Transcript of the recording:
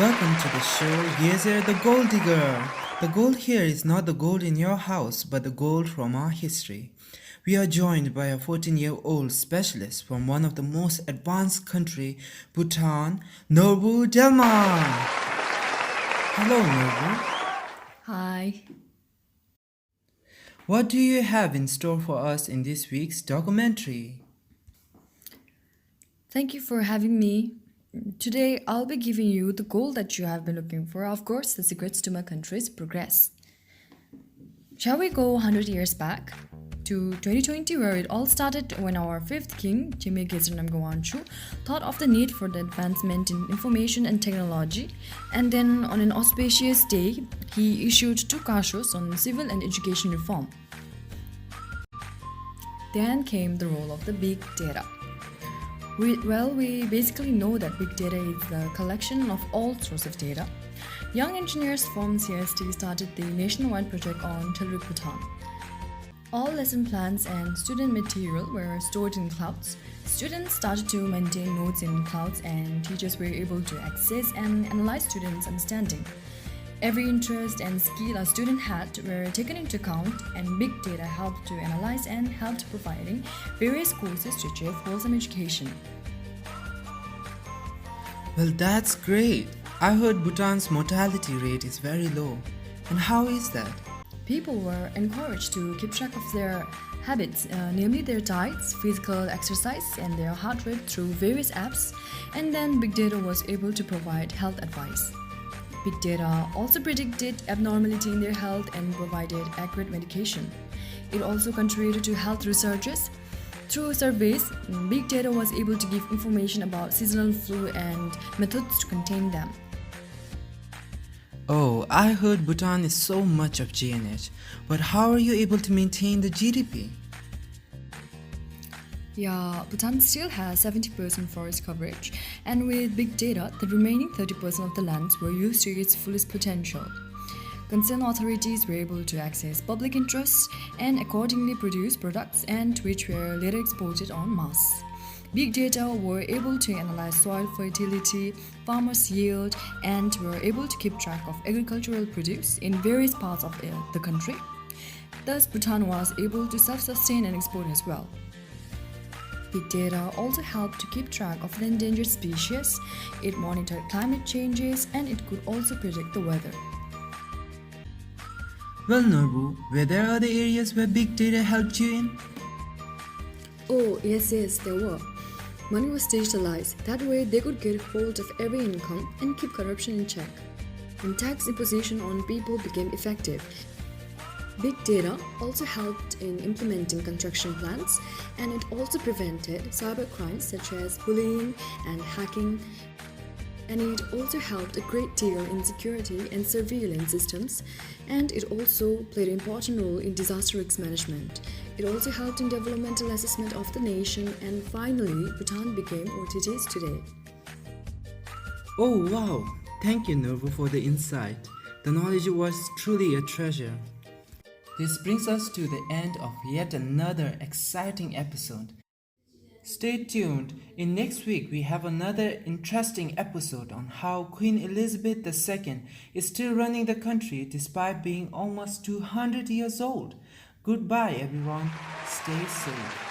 Welcome to the show, Yoezer the Gold Digger. The gold here is not the gold in your house, but the gold from our history. We are joined by a 14-year-old specialist from one of the most advanced country, Bhutan, RUB Dema. Hello, RUB. Hi. What do you have in store for us in this week's documentary? Thank you for having me. Today, I'll be giving you the goal that you have been looking for, of course, the secrets to my country's progress. Shall we go 100 years back to 2020, where it all started when our fifth king, Wanshu, thought of the need for the advancement in information and technology, and then on an auspicious day, he issued 2 kashos on civil and education reform. Then came the role of the big data. We basically know that big data is the collection of all sorts of data. Young engineers from CST started the nationwide project on RUB Bhutan. All lesson plans and student material were stored in clouds. Students started to maintain notes in clouds, and teachers were able to access and analyze students' understanding. Every interest and skill a student had were taken into account, and big data helped to analyze and helped providing various courses to achieve wholesome education. Well, that's great. I heard Bhutan's mortality rate is very low. And how is that? People were encouraged to keep track of their habits, namely their diets, physical exercise, and their heart rate through various apps, and then big data was able to provide health advice. Big data also predicted abnormality in their health and provided accurate medication. It also contributed to health researches. Through surveys, big data was able to give information about seasonal flu and methods to contain them. Oh, I heard Bhutan is so much of GNH, but how are you able to maintain the GDP? Yeah, Bhutan still has 70% forest coverage, and with big data, the remaining 30% of the lands were used to its fullest potential. Concerned authorities were able to access public interests and accordingly produce products and which were later exported en masse. Big data were able to analyze soil fertility, farmers' yield, and were able to keep track of agricultural produce in various parts of the country. Thus, Bhutan was able to self-sustain and export as well. Big data also helped to keep track of the endangered species, it monitored climate changes, and it could also predict the weather. Well, RUB, were there other areas where big data helped you in? Oh, yes, there were. Money was digitalized. That way, they could get hold of every income and keep corruption in check. And tax imposition on people became effective. Big data also helped in implementing construction plans, and it also prevented cyber crimes such as bullying and hacking. And it also helped a great deal in security and surveillance systems, and it also played an important role in disaster risk management. It also helped in developmental assessment of the nation, and finally, Bhutan became what it is today. Oh wow, thank you RUB for the insight. The knowledge was truly a treasure. This brings us to the end of yet another exciting episode. Stay tuned. In next week, we have another interesting episode on how Queen Elizabeth II is still running the country despite being almost 200 years old. Goodbye, everyone. Stay safe.